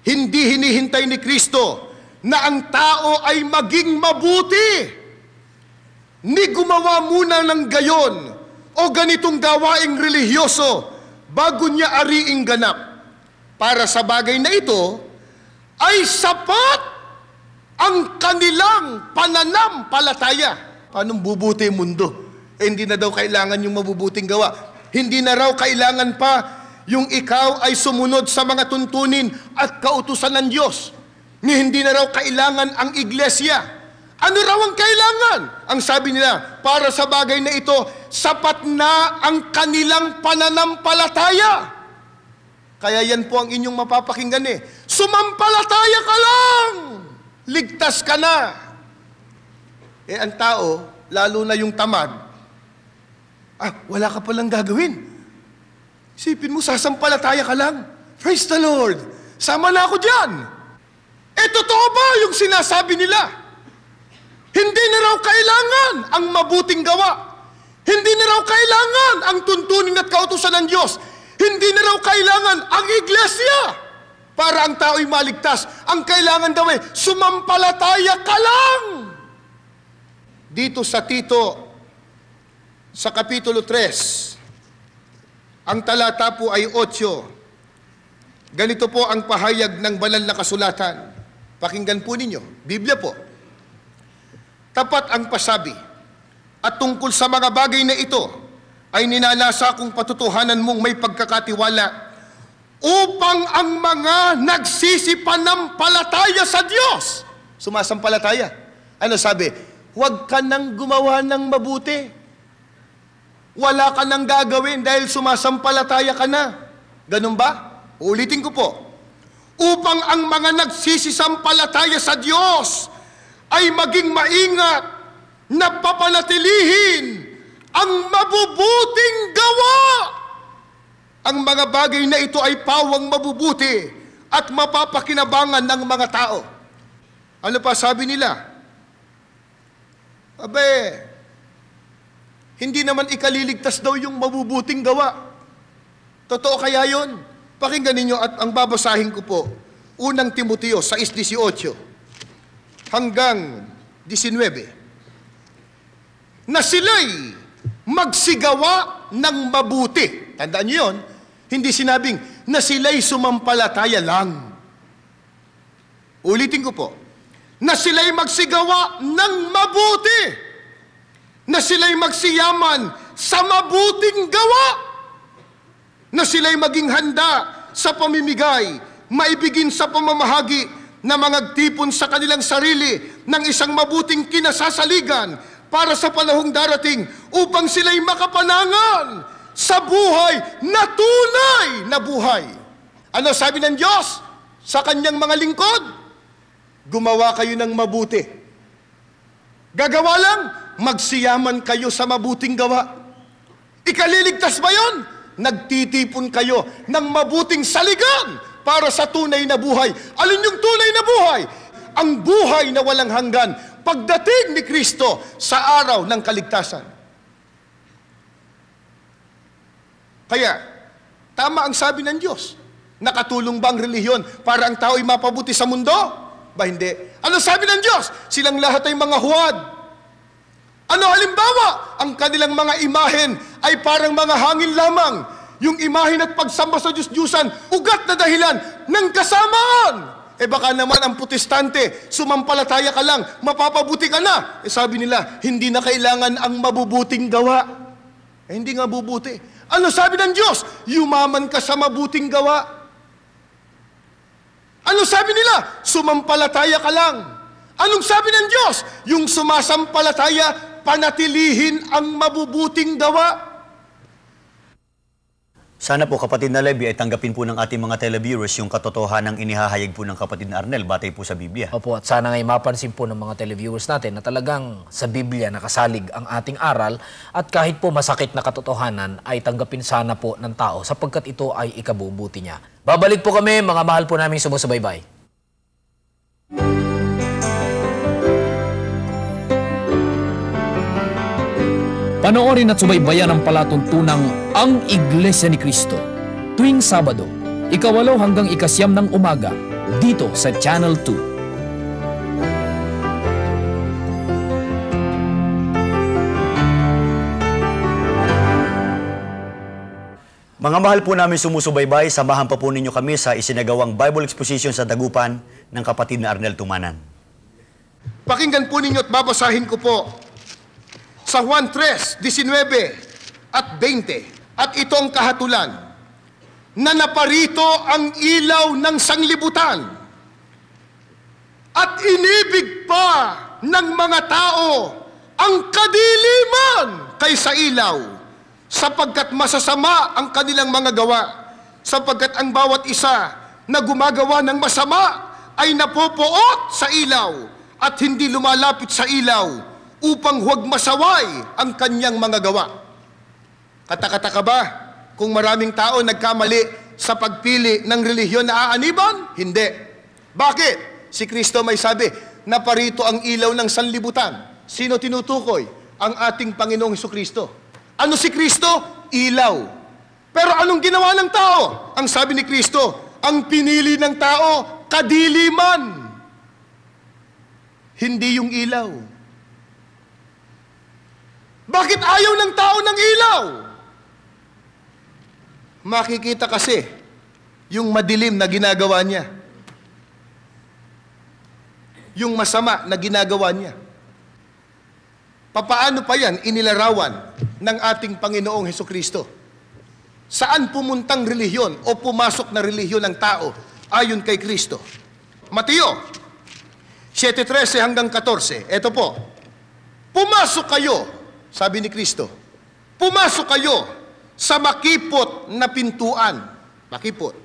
Hindi hinihintay ni Kristo na ang tao ay maging mabuti, ni gumawa muna ng gayon o ganitong gawaing relihiyoso bago niya ariing ganap. Para sa bagay na ito, ay sapat ang kanilang pananampalataya. Anong bubuti yung mundo? Hindi na daw kailangan yung mabubuting gawa. Hindi na raw kailangan pa yung ikaw ay sumunod sa mga tuntunin at kautusan ng Diyos. Hindi na raw kailangan ang iglesia. Ano raw ang kailangan? Ang sabi nila, para sa bagay na ito, sapat na ang kanilang pananampalataya. Kaya yan po ang inyong mapapakinggan Sumampalataya ka lang! Ligtas ka na! Ang tao, lalo na yung tamad, wala ka palang gagawin. Isipin mo, sasampalataya ka lang. Praise the Lord! Sama na ako dyan! Totoo ba yung sinasabi nila? Hindi na raw kailangan ang mabuting gawa. Hindi na raw kailangan ang tuntunin at kautusan ng Diyos. Hindi na raw kailangan ang iglesia para ang tao'y maligtas. Ang kailangan daw sumampalataya ka lang! Dito sa Tito, sa Kapitulo 3, ang talata po ay 8. Ganito po ang pahayag ng banal na kasulatan. Pakinggan po ninyo, Biblia po. Tapat ang pasabi, at tungkol sa mga bagay na ito, ay ninanasa kong patutuhanan mong may pagkakatiwala upang ang mga nagsisipanampalataya sa Diyos, sumasampalataya. Ano sabi? Huwag ka nang gumawa ng mabuti. Wala ka nang gagawin dahil sumasampalataya ka na. Ganun ba? Ulitin ko po. Upang ang mga nagsisisampalataya sa Diyos ay maging maingat na papanatilihin ang mabubuting gawa. Ang mga bagay na ito ay pawang mabubuti at mapapakinabangan ng mga tao. Ano pa sabi nila? Abe, hindi naman ikaliligtas daw yung mabubuting gawa. Totoo kaya yun? Pakinggan ninyo at ang babasahin ko po. Unang Timoteo 6:18 hanggang 19. Na sila'y magsigawa ng mabuti. Tandaan niyo yun? Hindi sinabing na sila'y sumampalataya lang. Ulitin ko po. Na sila'y magsigawa ng mabuti. Na sila'y magsiyaman sa mabuting gawa. Na sila'y maging handa sa pamimigay, maibigin sa pamamahagi na magtipon sa kanilang sarili ng isang mabuting kinasasaligan para sa panahong darating upang sila'y makapanangan sa buhay na tunay na buhay. Ano sabi ng Diyos sa kanyang mga lingkod? Gumawa kayo ng mabuti. Gagawa lang, magsiyaman kayo sa mabuting gawa. Ikaliligtas ba yun? Nagtitipon kayo ng mabuting saligan para sa tunay na buhay. Alin yung tunay na buhay? Ang buhay na walang hanggan pagdating ni Kristo sa araw ng kaligtasan. Kaya, tama ang sabi ng Diyos. Nakatulong ba ang relihiyon para ang tao ay mapabuti sa mundo? Ba hindi? Ano sabi ng Diyos? Silang lahat ay mga huwad. Ano halimbawa? Ang kanilang mga imahen ay parang mga hangin lamang. Yung imahen at pagsamba sa Diyos-Diyusan, ugat na dahilan ng kasamaan. Baka naman ang protestante, sumampalataya ka lang, mapapabuti ka na. Sabi nila, hindi na kailangan ang mabubuting gawa. Hindi nga bubuti. Ano sabi ng Diyos? Yumaman ka sa mabuting gawa. Ano sabi nila? Sumampalataya ka lang. Anong sabi ng Diyos? Yung sumasampalataya, panatilihin ang mabubuting gawa. Sana po kapatid na Levi ay tanggapin po ng ating mga televiewers yung katotohanan ng inihahayag po ng kapatid na Arnel batay po sa Biblia. Opo, at sana ngay mapansin po ng mga televiewers natin na talagang sa Biblia nakasalig ang ating aral at kahit po masakit na katotohanan ay tanggapin sana po ng tao sapagkat ito ay ikabubuti niya. Babalik po kami, mga mahal po naming sumusubaybay. Panoorin at subaybayan ang palatuntunang Ang Iglesia ni Cristo tuwing Sabado, 8 hanggang 9 ng umaga dito sa Channel 2. Mga mahal po namin sumusubaybay, samahan pa po ninyo kami sa isinagawang Bible Exposition sa Dagupan ng kapatid na Arnel Tumanan. Pakinggan po ninyo at babasahin ko po sa Juan 3:19 at 20. At ito ang kahatulan, na naparito ang ilaw ng sanglibutan at inibig pa ng mga tao ang kadiliman kaysa ilaw, sapagkat masasama ang kanilang mga gawa, sapagkat ang bawat isa na gumagawa ng masama ay napopoot sa ilaw at hindi lumalapit sa ilaw upang huwag masaway ang kanyang mga gawa. Katakataka ba kung maraming tao nagkamali sa pagpili ng relihiyon na aaniban? Hindi. Bakit? Si Kristo may sabi, naparito ang ilaw ng sanlibutan. Sino tinutukoy? Ang ating Panginoong Hesukristo. Ano si Kristo? Ilaw. Pero anong ginawa ng tao? Ang sabi ni Kristo, ang pinili ng tao, kadiliman. Hindi yung ilaw. Bakit ayaw ng tao ng ilaw? Makikita kasi yung madilim na ginagawa niya. yung masama na ginagawa niya. Papaano pa yan inilarawan ng ating Panginoong Hesukristo? Saan pumuntang relihiyon o pumasok na relihiyon ng tao ayon kay Kristo? Mateo 7:13 hanggang 14. Ito po. Pumasok kayo, sabi ni Kristo. Pumasok kayo sa makipot na pintuan. Makipot.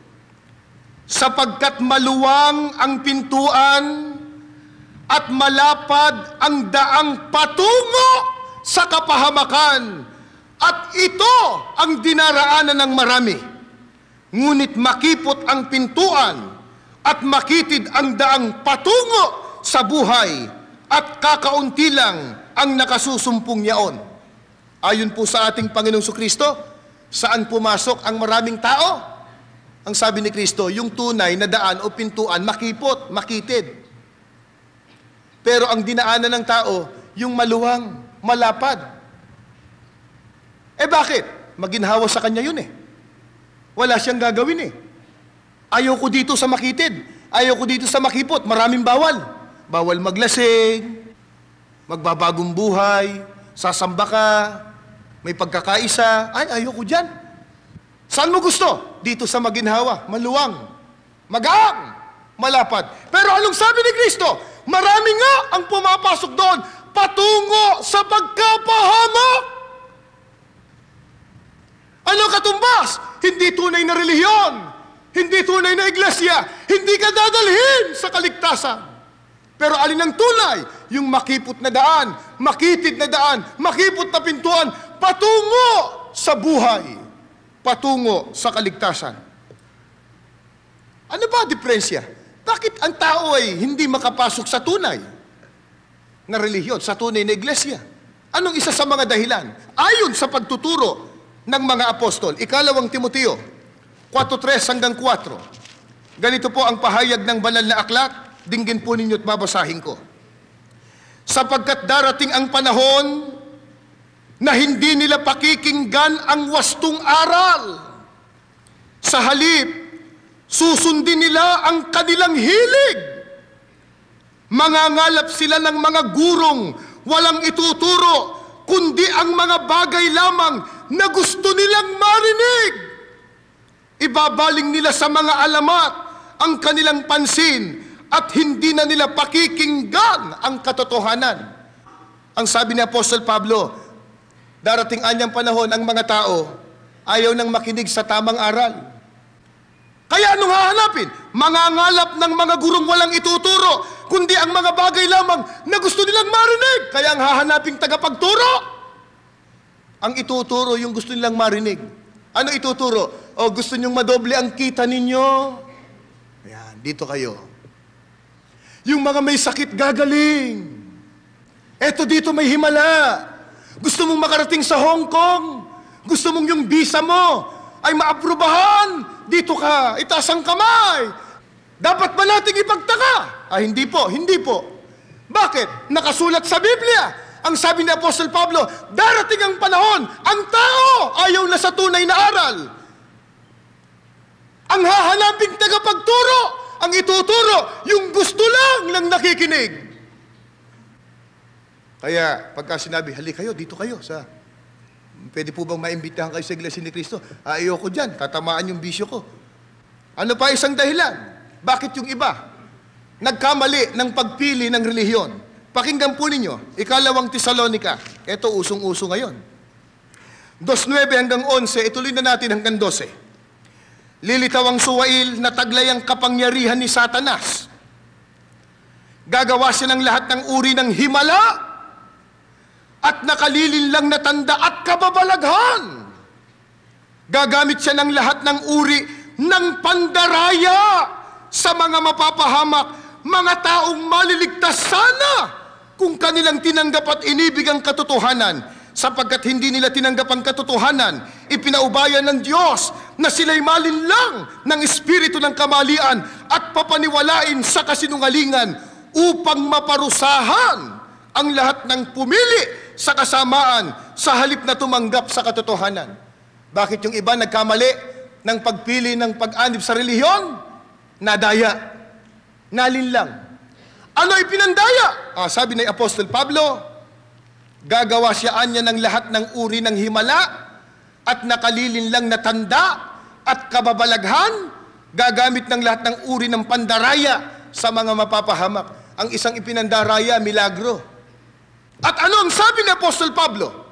Sapagkat maluwang ang pintuan at malapad ang daang patungo sa kapahamakan. At ito ang dinaraanan ng marami. Ngunit makipot ang pintuan at makitid ang daang patungo sa buhay at kakaunti lang ang nakasusumpong niyaon. Ayon po sa ating Panginoong Kristo, saan pumasok ang maraming tao? Ang sabi ni Kristo, yung tunay na daan o pintuan, makipot, makitid. Pero ang dinaanan ng tao, yung maluwang, malapad. Bakit? Maginhawa sa kanya yun Wala siyang gagawin Ayaw ko dito sa makitid. Ayaw ko dito sa makipot. Maraming bawal. Bawal maglasing, magbabagong buhay, sasamba ka, may pagkakaisa. Ay, ayaw ko dyan. Saan mo gusto? Dito sa maginhawa, maluwang, magaang, malapad. Pero anong sabi ni Kristo? Marami nga ang pumapasok doon patungo sa pagkapahamak. Ano katumbas? Hindi tunay na relihiyon, hindi tunay na iglesia, hindi ka dadalhin sa kaligtasan. Pero alin ang tunay? Yung makipot na daan, makitid na daan, makipot na pintuan, patungo sa buhay, patungo sa kaligtasan. Ano ba diferensya? Bakit ang tao ay hindi makapasok sa tunay na relihiyon, sa tunay na iglesia? Anong isa sa mga dahilan? Ayon sa pagtuturo ng mga apostol, ikalawang Timoteo 4:3 hanggang 4. Ganito po ang pahayag ng banal na aklat. Dinggin po ninyo at babasahin ko. Sapagkat darating ang panahon na hindi nila pakikinggan ang wastong aral. Sa halip, susundin nila ang kanilang hilig. Mangangalap sila ng mga gurong walang ituturo, kundi ang mga bagay lamang na gusto nilang marinig. Ibabaling nila sa mga alamat ang kanilang pansin at hindi na nila pakikinggan ang katotohanan. Ang sabi ni Apostol Pablo, darating anyang panahon ang mga tao ayaw nang makinig sa tamang aral. Kaya anong hahanapin? Mangangalap ng mga gurong walang ituturo, kundi ang mga bagay lamang na gusto nilang marinig. Kaya ang hahanaping tagapagturo, ang ituturo yung gusto nilang marinig. Ano ituturo? O gusto nyong madoble ang kita ninyo? Ayan, dito kayo. Yung mga may sakit gagaling. Eto dito may himala. Gusto mong makarating sa Hong Kong? Gusto mong yung visa mo ay maaprubahan? Dito ka, itaas ang kamay. Dapat ba nating ipagtaka? Hindi po, hindi po. Bakit? Nakasulat sa Biblia. Ang sabi ni Apostol Pablo, darating ang panahon, ang tao ayaw na sa tunay na aral. Ang hahanaping tagapagturo, ang ituturo, yung gusto lang ng nakikinig. Kaya, pagka sinabi, hali kayo, dito kayo, pwede po bang maimbitahan kayo sa Iglesia ni Cristo? Ayoko dyan, tatamaan yung bisyo ko. Ano pa isang dahilan? Bakit yung iba nagkamali ng pagpili ng relihiyon? Pakinggan po ninyo, ikalawang Tesalonica. Ito, usong-uso ngayon. 2:9 hanggang 11, ituloy na natin hanggang 12. Lilitaw ang suwail na taglay ang kapangyarihan ni Satanas. Gagawa siya ng lahat ng uri ng himala at nakalilin lang na tanda at kababalaghan. Gagamit siya ng lahat ng uri ng pandaraya sa mga mapapahamak, mga taong maliligtas sana kung kanilang tinanggap at inibig ang katotohanan. Sapagkat hindi nila tinanggap ang katotohanan, ipinaubayan ng Diyos na sila'y malinlang ng espiritu ng kamalian at papaniwalain sa kasinungalingan upang maparusahan ang lahat ng pumili sa kasamaan sa halip na tumanggap sa katotohanan. Bakit yung iba nagkamali ng pagpili ng pag-anib sa relihiyon? Nadaya, nalinlang. Ano ipinandaya? Sabi ni Apostol Pablo, gagawa siya anya ng lahat ng uri ng himala at nakalilinlang na tanda at kababalaghan, gagamit ng lahat ng uri ng pandaraya sa mga mapapahamak. Ang isang ipinandaraya, milagro. At ano ang sabi ni Apostol Pablo?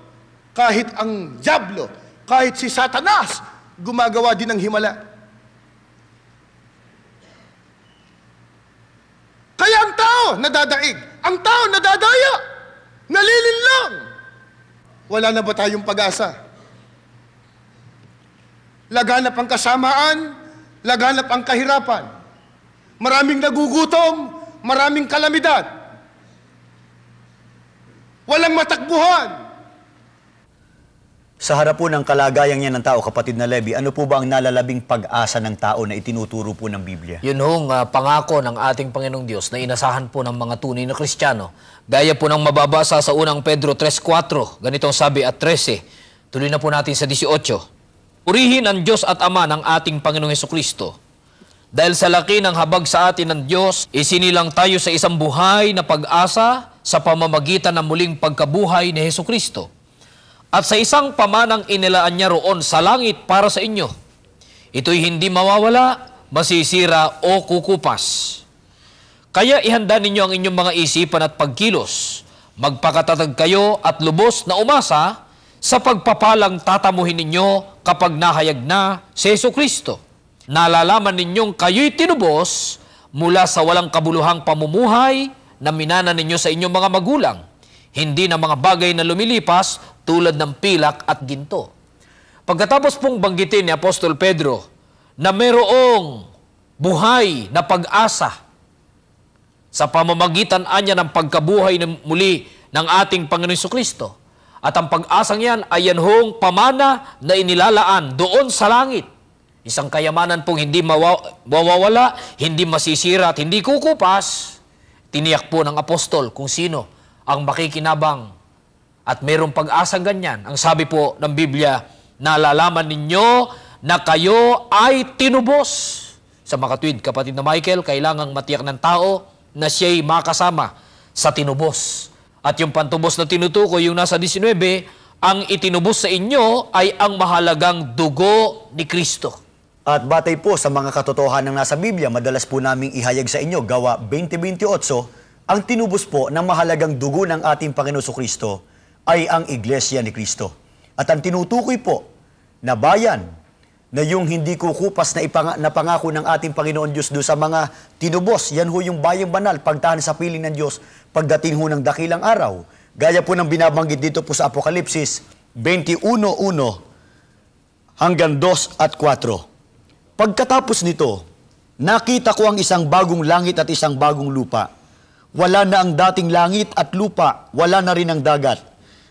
Kahit ang diablo, kahit si Satanas, gumagawa din ng himala. Kaya ang tao nadadaig, ang tao nadadaya, nalilinlang. Wala na ba tayong pag-asa? Laganap ang kasamaan, laganap ang kahirapan. Maraming nagugutom, maraming kalamidad. Walang matakbuhan. Sa harap po ng kalagayang yan ng tao, kapatid na Levi, ano po ba ang nalalabing pag-asa ng tao na itinuturo po ng Biblia? Yun hong pangako ng ating Panginoong Diyos na inasahan po ng mga tunay na Kristiyano. Gaya po ng mababasa sa unang Pedro 3:4, ganitong sabi at 13. Tuloy na po natin sa 18. Purihin ang Diyos at Ama ng ating Panginoong Hesukristo. Dahil sa laki ng habag sa atin ng Diyos, isinilang tayo sa isang buhay na pag-asa sa pamamagitan ng muling pagkabuhay ni Hesukristo. At sa isang pamanang inilaan niya roon sa langit para sa inyo. Ito'y hindi mawawala, masisira o kukupas. Kaya ihanda ninyo ang inyong mga isipan at pagkilos. Magpakatatag kayo at lubos na umasa sa pagpapalang tatamuhin ninyo kapag nahayag na si Hesukristo. Nalalaman ninyong kayo'y tinubos mula sa walang kabuluhang pamumuhay na minana ninyo sa inyong mga magulang. Hindi na mga bagay na lumilipas tulad ng pilak at ginto. Pagkatapos pong banggitin ni Apostol Pedro na mayroong buhay na pag-asa sa pamamagitan anya ng pagkabuhay na muli ng ating Panginoon Jesucristo. At ang pag-asang yan ay yan hong pamana na inilalaan doon sa langit. Isang kayamanan pong hindi mawawala, hindi masisira at hindi kukupas. Tiniyak po ng apostol kung sino ang makikinabang at mayroong pag-asang ganyan. Ang sabi po ng Biblia, nalalaman ninyo na kayo ay tinubos. Sa makatwid, kapatid na Michael, kailangang matiyak ng tao na siya'y makasama sa tinubos. At yung pantubos na tinutukoy, yung nasa 19, ang itinubos sa inyo ay ang mahalagang dugo ni Kristo. At batay po sa mga katotohanan ng nasa Biblia, madalas po naming ihayag sa inyo, Gawa 20:28, ang tinubos po ng mahalagang dugo ng ating Panginoon Jesucristo ay ang Iglesia ni Cristo. At ang tinutukoy po na bayan na yung hindi kukupas na pangako ng ating Panginoon Diyos doon sa mga tinubos, yan ho yung bayang banal, pagtahan sa piling ng Diyos, pagdating ho ng dakilang araw. Gaya po ng binabanggit dito po sa Apokalipsis 21:1 hanggang 2 at 4. Pagkatapos nito, nakita ko ang isang bagong langit at isang bagong lupa. Wala na ang dating langit at lupa, wala na rin ang dagat.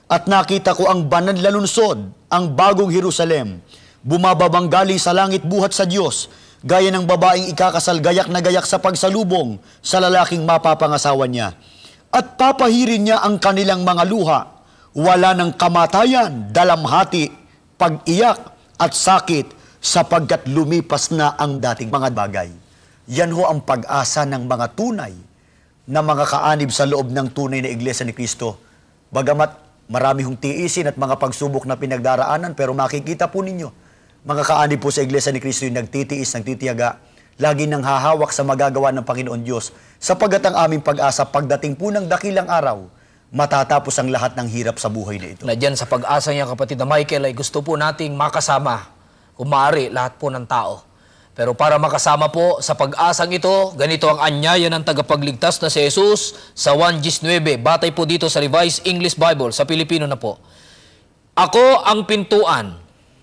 At nakita ko ang banal na lungsod, ang bagong Jerusalem, bumababang galing sa langit buhat sa Diyos, gaya ng babaeng ikakasal gayak na gayak sa pagsalubong sa lalaking mapapangasawa niya. At papahirin niya ang kanilang mga luha, wala ng kamatayan, dalamhati, pag-iyak at sakit, sapagkat lumipas na ang dating mga bagay. Yan ho ang pag-asa ng mga tunay na mga kaanib sa loob ng tunay na Iglesia ni Cristo. Bagamat marami hong tiisin at mga pagsubok na pinagdaraanan, pero makikita po ninyo, mga kaanib po sa Iglesia ni Cristo yung nagtitiis, nagtitiyaga, lagi nang hahawak sa magagawa ng Panginoon Diyos, sapagat ang aming pag-asa pagdating po ng dakilang araw, matatapos ang lahat ng hirap sa buhay na ito. Na dyan sa pag-asa niya, kapatid na Michael, ay gusto po nating makasama, kung maaari, lahat po ng tao. Pero para makasama po sa pag-asang ito, ganito ang anyaya ng tagapagligtas na si Jesus sa 1:19. Batay po dito sa Revised English Bible, sa Pilipino na po. Ako ang pintuan.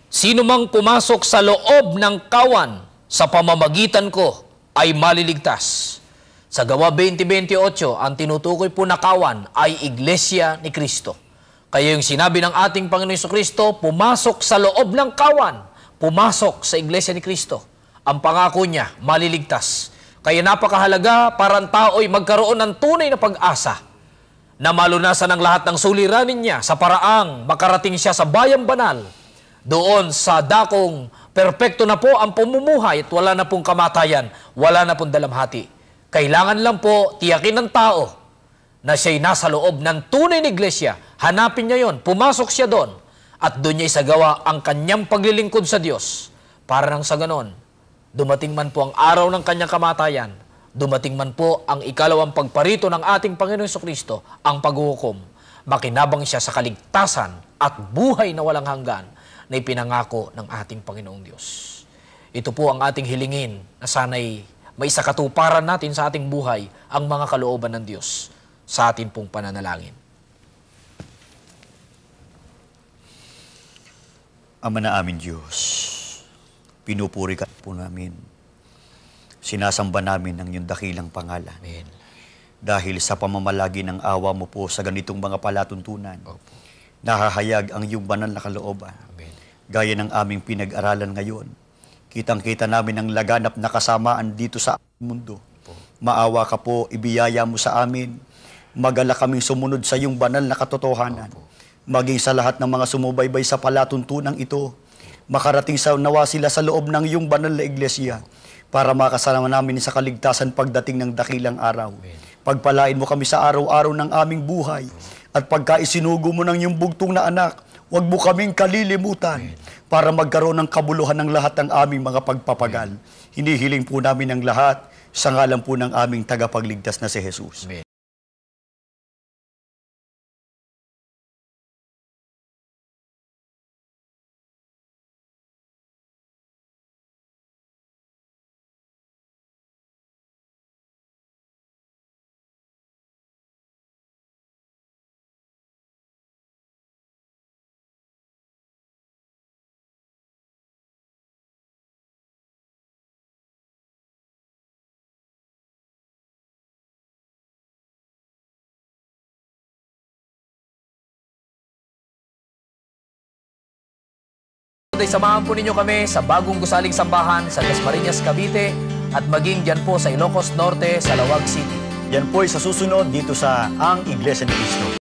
Sino mang pumasok sa loob ng kawan sa pamamagitan ko ay maliligtas. Sa Gawa 20:28, ang tinutukoy po na kawan ay Iglesia ni Cristo. Kaya yung sinabi ng ating Panginoon Jesucristo, pumasok sa loob ng kawan, pumasok sa Iglesia ni Cristo. Ang pangako niya, maliligtas. Kaya napakahalaga para ang tao ay magkaroon ng tunay na pag-asa na malunasan ang lahat ng suliranin niya sa paraang makarating siya sa bayang banal. Doon sa dakong perpekto na po ang pamumuhay at wala na pong kamatayan, wala na pong dalamhati. Kailangan lang po tiyakin ng tao na siya'y nasa loob ng tunay na iglesia. Hanapin niya yon, pumasok siya doon, at doon niya isagawa ang kanyang paglilingkod sa Diyos. Para nang sa ganon, dumating man po ang araw ng kanyang kamatayan, dumating man po ang ikalawang pagparito ng ating Panginoon Jesucristo, ang paghuhukom, makinabang siya sa kaligtasan at buhay na walang hanggan na ipinangako ng ating Panginoong Diyos. Ito po ang ating hilingin na sana'y may sakatuparan natin sa ating buhay ang mga kalooban ng Diyos sa atin pong pananalangin. Ama na amin Diyos, pinupuri ka po namin. Sinasamba namin ang iyong dakilang pangalan. Amen. Dahil sa pamamalagi ng awa mo po sa ganitong mga palatuntunan, nahahayag ang iyong banal na kalooban. Amen. Gaya ng aming pinag-aralan ngayon, kitang-kita namin ang laganap na kasamaan dito sa mundo. Maawa ka po, ibiyaya mo sa amin, magala kaming sumunod sa iyong banal na katotohanan. Maging sa lahat ng mga sumubaybay sa palatuntunang ito, makarating sa nawa sila sa loob ng iyong banal na iglesia para makasama namin sa kaligtasan pagdating ng dakilang araw. Pagpalain mo kami sa araw-araw ng aming buhay at pagka isinugo mo ng iyong bugtong na anak, huwag mo kaming kalilimutan para magkaroon ng kabuluhan ng lahat ng aming mga pagpapagal. Hinihiling po namin ang lahat sa ngalan po ng aming tagapagligtas na si Jesus. Amen. Samahan po ninyo kami sa bagong gusaling sambahan sa Dasmariñas, Cavite at maging dyan po sa Ilocos Norte, sa Lawag City. Yan po ay sa susunod dito sa Ang Iglesia ni Cristo.